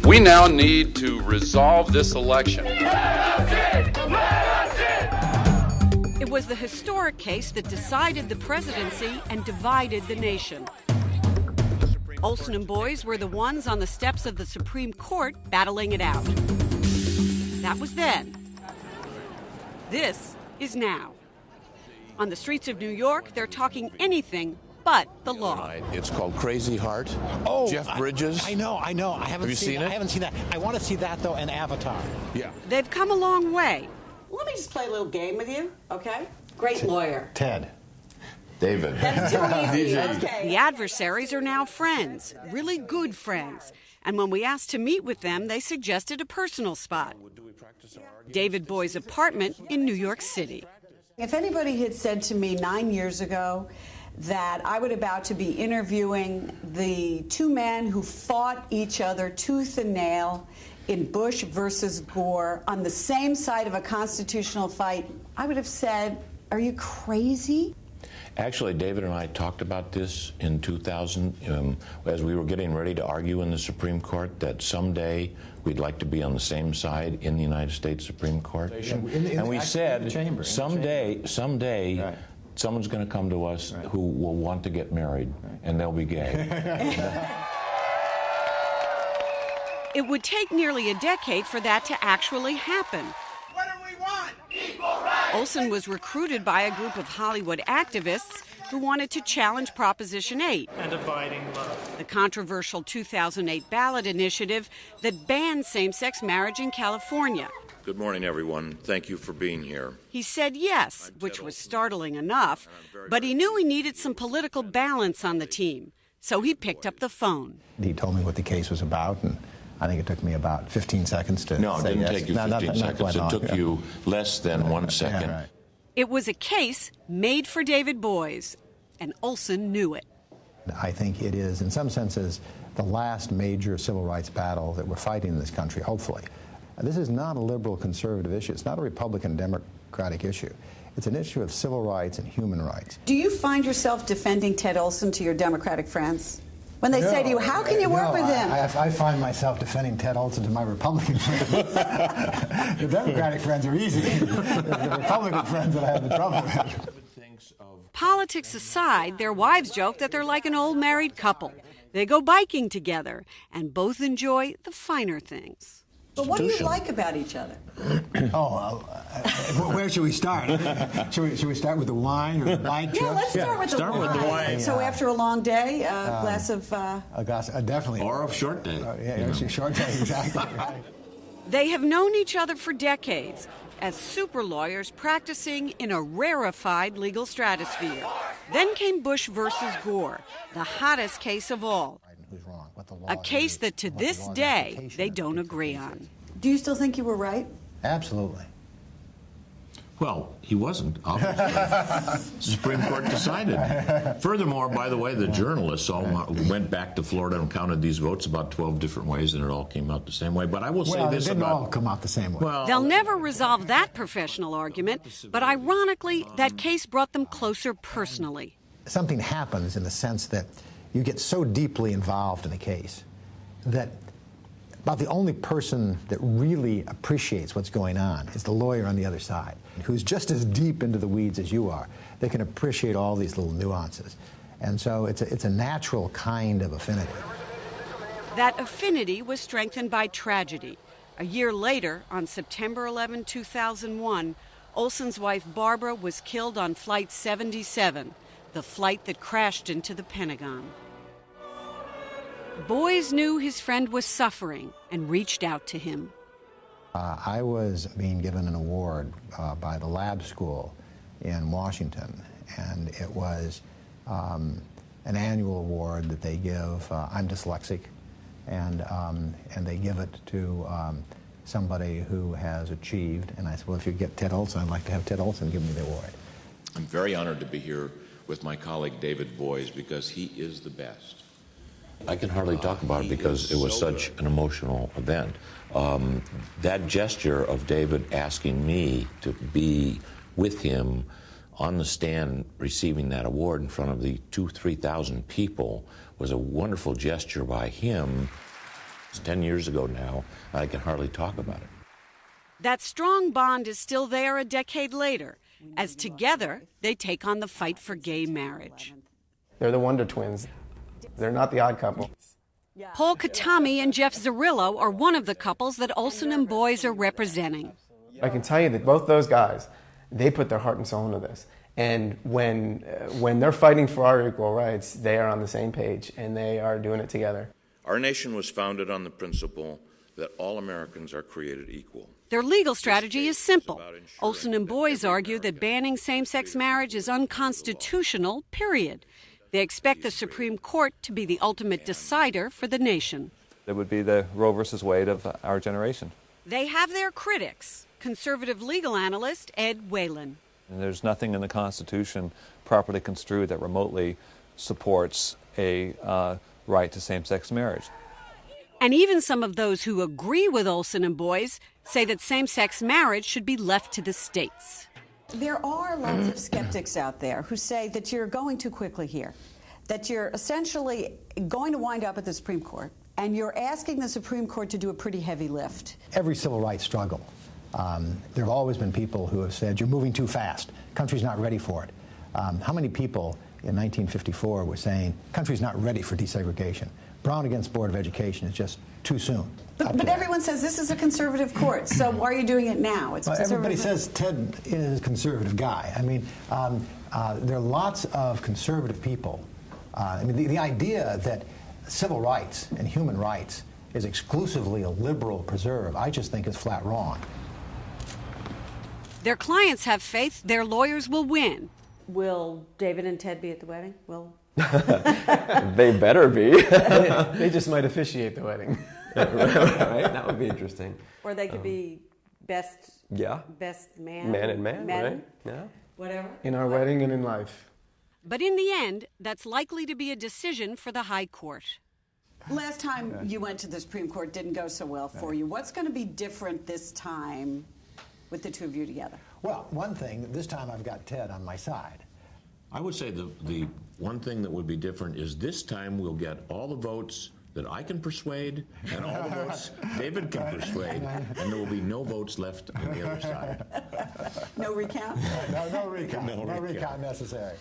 We now need to resolve this election. It was the historic case that decided the presidency and divided the nation. Olson and Boies were the ones on the steps of the Supreme Court battling it out. That was then. This is now. On the streets of New York, they're talking anything but the law. It's called Crazy Heart. Oh, Jeff Bridges. I know. Have you seen it? I haven't seen that. I want to see that, though, and Avatar. Yeah. They've come a long way. Let me just play a little game with you, okay? Great lawyer. Ted. David. That's too easy. Okay. The adversaries are now friends, really good friends. And when we asked to meet with them, they suggested a personal spot. David Boies' apartment in New York City. If anybody had said to me 9 years ago that I would about to be interviewing the two men who fought each other tooth and nail in Bush versus Gore on the same side of a constitutional fight, I would have said, are you crazy? Actually, David and I talked about this in 2000 as we were getting ready to argue in the Supreme Court that someday we'd like to be on the same side in the United States Supreme Court. And we said, someday, right, someone's going to come to us, right, who will want to get married, right, and they'll be gay. It would take nearly a decade for that to actually happen. What do we want? Equal rights! Olson was recruited by a group of Hollywood activists who wanted to challenge Proposition 8 and abiding love, the controversial 2008 ballot initiative that banned same-sex marriage in California. Good morning, everyone. Thank you for being here. He said yes, which was startling enough, but he knew he needed some political balance on the team, so he picked up the phone. He told me what the case was about, and I think it took me about 15 seconds to No, it say didn't yes. take you 15 seconds. It took you less than 1 second. Yeah, right. It was a case made for David Boies, and Olson knew it. I think it is, in some senses, the last major civil rights battle that we're fighting in this country, hopefully. This is not a liberal conservative issue. It's not a Republican Democratic issue. It's an issue of civil rights and human rights. Do you find yourself defending Ted Olson to your Democratic friends? When they say to you, how can you work with him? I find myself defending Ted Olson to my Republican friends. The Democratic friends are easy. The Republican friends that I have the trouble with. Politics aside, their wives joke that they're like an old married couple. They go biking together and both enjoy the finer things. But what do you like about each other? Where should we start? Should we start with the wine or the bike trips? Yeah, let's start with the wine. So after a long day, a glass of... A glass, definitely. Or a short day. A short day, exactly. Right. They have known each other for decades as super lawyers practicing in a rarefied legal stratosphere. Then came Bush versus Gore, the hottest case of all. A case that to this day they don't agree on. Do you still think you were right? Absolutely. Well, he wasn't, obviously. The Supreme Court decided. Furthermore, by the way, the journalists all went back to Florida and counted these votes about 12 different ways, and it all came out the same way. But I will say this about... They didn't all come out the same way. Well, they'll never resolve that professional argument, but ironically, that case brought them closer personally. Something happens in the sense that you get so deeply involved in a case that about the only person that really appreciates what's going on is the lawyer on the other side, who's just as deep into the weeds as you are. They can appreciate all these little nuances. And so it's a natural kind of affinity. That affinity was strengthened by tragedy. A year later, on September 11, 2001, Olson's wife Barbara was killed on Flight 77, the flight that crashed into the Pentagon. Boies knew his friend was suffering and reached out to him. I was being given an award by the lab school in Washington, and it was an annual award that they give. I'm dyslexic, and they give it to somebody who has achieved. And I said, well, if you get Ted Olson, I'd like to have Ted Olson give me the award. I'm very honored to be here with my colleague David Boies because he is the best. I can hardly talk about it because it was such an emotional event. That gesture of David asking me to be with him on the stand receiving that award in front of the 2,000 to 3,000 people was a wonderful gesture by him. It's 10 years ago now. I can hardly talk about it. That strong bond is still there a decade later, as together they take on the fight for gay marriage. They're the Wonder Twins. They're not the odd couple. Paul Katami and Jeff Zarillo are one of the couples that Olson and Boies are representing. I can tell you that both those guys, they put their heart and soul into this. And when they're fighting for our equal rights, they are on the same page, and they are doing it together. Our nation was founded on the principle that all Americans are created equal. Their legal strategy is simple. Olson and Boies argue that banning same-sex marriage is unconstitutional, period. They expect the Supreme Court to be the ultimate decider for the nation. It would be the Roe versus Wade of our generation. They have their critics, conservative legal analyst Ed Whalen. And there's nothing in the Constitution properly construed that remotely supports a right to same-sex marriage. And even some of those who agree with Olson and Boies say that same-sex marriage should be left to the states. There are lots of skeptics out there who say that you're going too quickly here, that you're essentially going to wind up at the Supreme Court, and you're asking the Supreme Court to do a pretty heavy lift. Every civil rights struggle, there have always been people who have said, you're moving too fast, country's not ready for it. How many people in 1954 were saying, country's not ready for desegregation? Brown against Board of Education is just too soon. But everyone says this is a conservative court, so why are you doing it now? It's everybody says Ted is a conservative guy. I mean, there are lots of conservative people. I mean, the idea that civil rights and human rights is exclusively a liberal preserve, I just think is flat wrong. Their clients have faith their lawyers will win. Will David and Ted be at the wedding? They better be. They just might officiate the wedding. Right? That would be interesting. Or they could be best man. Man and man, right? Yeah. Whatever. In our wedding and in life. But in the end, that's likely to be a decision for the High Court. Last time you went to the Supreme Court didn't go so well for you. What's going to be different this time with the two of you together? Well, one thing, this time I've got Ted on my side. I would say the one thing that would be different is this time we'll get all the votes that I can persuade and all the votes David can persuade, and there will be no votes left on the other side. No recount? No recount. No recount necessary.